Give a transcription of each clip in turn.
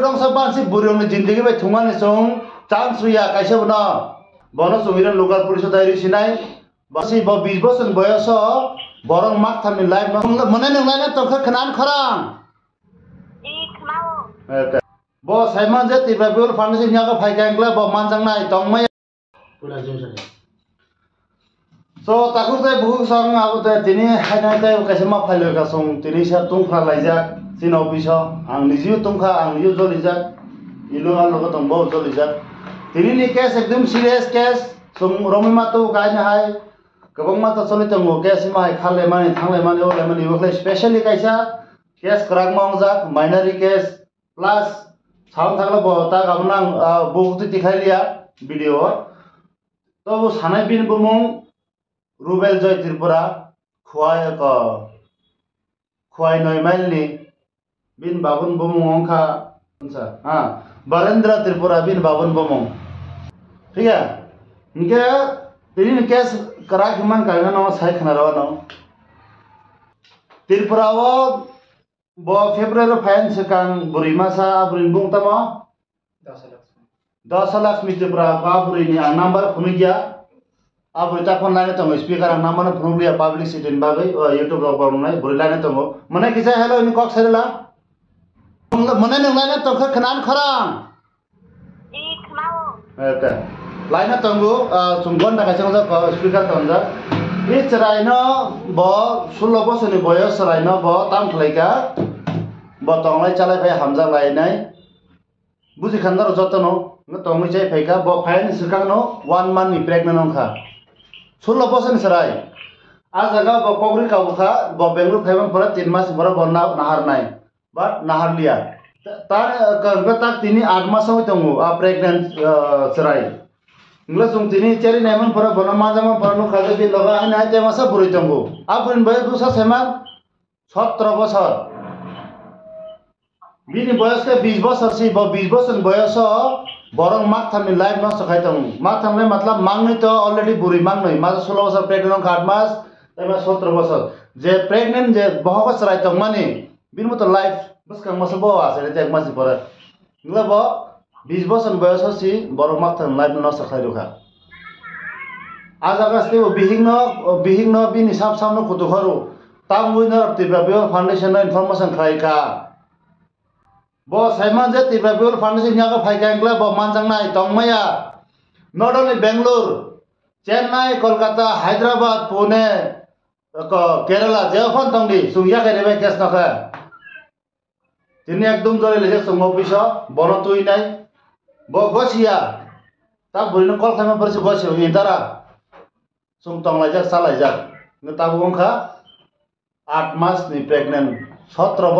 rong saban si burung ni jindagi bai thungan ni song chance ruya kaise bana bono sumiran local police diary sinai basi bo 20 বছর বয়স বরং মাক থামি live মনে নং লাইনে তখন খানান খরাং bo saiman je tibra biol foundation nya ka phai kangla bo manjang nai tongmai pula jin so takur tai bu sang abu tai tini hainai tai kaisama phailo ka song tini sa tung phra laijak sin office ang nijiu tungkha ang nijiu jolijak ilo alo ka tong bo jolijak tini ni case ekdom serious case song romi ma tu kai na hai kabang ma ta choli tong case ma hai khale mani thangle mani ole mani okhle specially kaisa case krang mongjak minor case plus sound थागला बता गाबनां बहुत दिखाई लिया video तो वो सानाय बिन बुमुं रुबेल जय त्रिपुरा खुआय नय माइलनि बिन बाबुन बुमुं अंखा हां बरेंद्र त्रिपुरा बिन बाबुन बुमुं ठीक है इनके तीन केस करा खमान कांगा न साइ खनारो न त्रिपुरा वो bo February fain sekang buri masa burin bung tama 10 lakh mitipra ba buri ni ang number phunu gya aburi ta phone line tong speaker ang number phunu gya public citizen ba gai youtube log ba nai buri line tong mane kisa hello ni kok sarela mane nang line tong khanan kharang okay line tong go sunggon na kaisa ko speaker tong ja ini cerai no bo 16 বছর ni boyos cerai no bo tam khlaika bo tonglai chalai phai hamja lai nai buji khandar jotono no tongmi chai phaika bo phain sikang no 1 month ni pregnant onkha 16 বছর ni cerai a jaga bo kogri kabukha bo bengaluru phaiman pora 3 mas pora bo nahar nai but nahar liya tar tak tini 8 mas hoi tongo a pregnant cerai English sung tini ceri naiman pora bono majama pora no kaje bi loga ana te masa buri tongo apurin boy dusa seman 17 বছর bini boyos ke 20 বছর si bo 20 বছর boyos borong mak thamni life no sakai tong mak thamne matlab mangni to already buri mangnoi ma 16 বছর pregnant 8 মাস তাইবা 17 বছর je pregnant je bohok sarai tong mani bin moto life buskang masa bo asere te ekmas pora ngla bo 20 বছর বয়স হচ্ছে বড় মাথার life নষ্ট খাই রোখা আজ আগাস্তে বিহিং বিনি সাপ সামনে কত খরো তাম উইনার তিব্রা বিওর ফাউন্ডেশন ইনফরমেশন খাইকা ব সাইমান যে তিব্রা বিওর ফাউন্ডেশন ইয়াকা ফাইকা এংলা ব মানজাং নাই টংমায়া নট অনলি বেঙ্গালুর চেন্নাই কলকাতা হায়দ্রাবাদ পুনে কেরালা যেখান টংদি সুইয়া কাইরে কেস নখা তিনি একদম জলে লেছে সঙ্গ অফিস বড় তুই নাই bo gosia ta burino kol khama persi gosio intara sung tong lajak salajak ne tabu ongkha 8 mas ni pregnant 17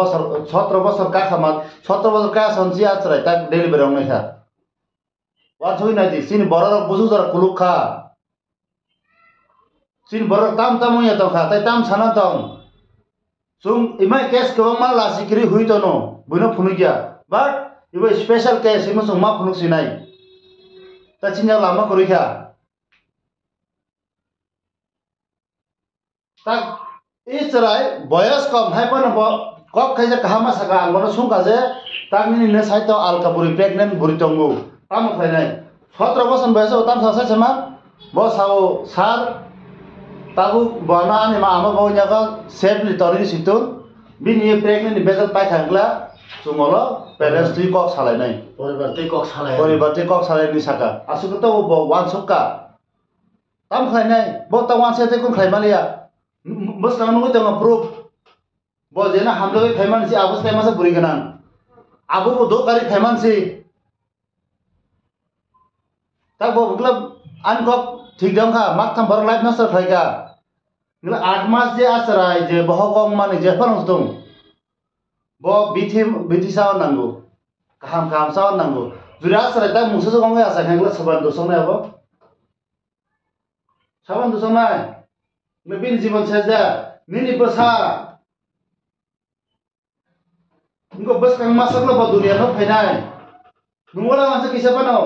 বছর ka khamat 17 বছর ka sonsi achrai ta delivery ong naikha wa thui nai di sin borok buju jar kulukha sin borok tam ya tong kha tai tam sana tong sung imai case ko ma la sikri hui to no buino phunu gya but ibu special case ini semua penuh sinai. Tacinya lama korika. Tak Israel boyas kom hai pun kok kaisa kahama saka anggono sung kaje tak ini ne sai to al kaburi pregnant buri tonggu. Tam khai nai. 17 বছর বয়সে ওতাম সাসা সেমা bo sao sar tabu bana ani ma ama bo nyaga safely tori situn bini pregnant ni begal pai khangla sumolo parents tui kok salai nai poribar tui kok salai ni saka asuk to bo wan sukka tam khai nai bo ta wan se te kun khai malia bus kang nu te proof bo jena hamlo khai man si abus te masa buri ganan abu bo do kari khai man si ta bo matlab an kok thik dam kha mak tham bar life nasar khai ga ngla 8 mas je asrai je bohokong mane je panong tung bo bithi sawan nango kaham sawan nango jura sarai ta musa so gonga asa khangla saban do sonai abo saban do sonai me bin Jibon seja nini basa ngo bas kang masak lo ba dunia no phainai nungola masa kisa pano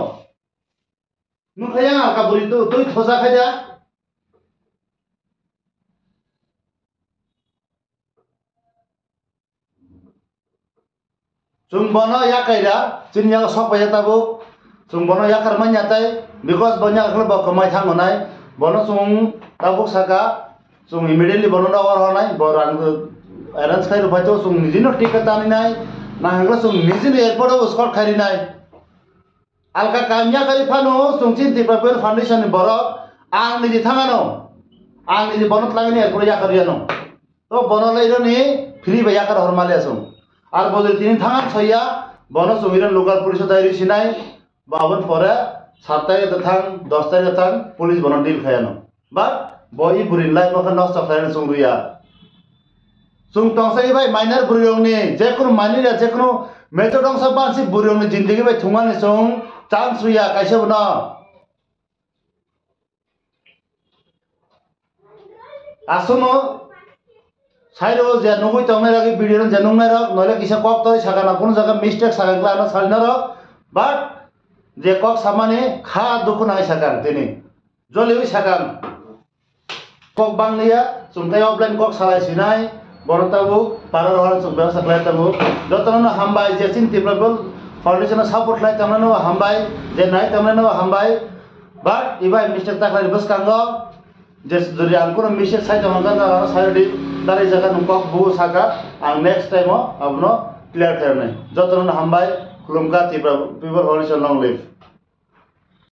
nung khayang ka buri tu tui thosa khaja chung bono yakaira chinya sok pa tabu chung bono yakar manyatai because bonya khlo ba kamai thangonai bono chung tabuk saka chung immediately bono da war honai borang arrange khai rupai to chung nijino tikata ni nai na hangla chung nijino airport uskot khari nai alka kamya kari phano chung chin tipapel foundation ni borok ang niji thangano ang niji bonot lagini airport yakariano to bono lairo ni free ba yakar hormale asum আর বলে তিনি থাঙান ছইয়া বন Sumiran local police দায়রি Sinai Baban পরে 7 তারিখে থাং 10 তারিখে থাং police বন deal খায়ানো বা বই বুরিন লাই মখন নষ্ট খায়ানো সুংরুয়া সুং টংসাই ভাই মাইনার বুরিয়ংনি যে কোন মাইনার যে কোন মেজর টংসা বানসি বুরিয়ংনি জিন্দেগি ভাই থুঙানি সুং চান্স রুয়া কাইসে বনা আসুনো সাইরো যে নগই তমের আগে ভিডিও জানুং না রক নলে কিসা কক তই সাগানা কোন জায়গা মিস্টেক সাগাগলা না সালনা রক বাট যে কক সামানে খা দুখ নাই সাগান তিনি জলিও Sagan cock বাংলিয়া সুমতাই offline cock সালাই Sinai বড়তাবু পারার হল সুমবা সাকলাই তাবু যতন হামবাই যে চিন্তি প্রবল ফাউন্ডেশন সাপোর্ট লাই তামনা হামবাই যে নাই তামনা হামবাই বাট ইবাই মিস্টেক তাকলাই বস কাঙ্গ যে যদি আর কোন মিস্টেক সাইতে হঙ্গা না সাইডি dari jaga nungkok bu saka ang next time abno clear karnai jotonon hambai khulumka people foundation long live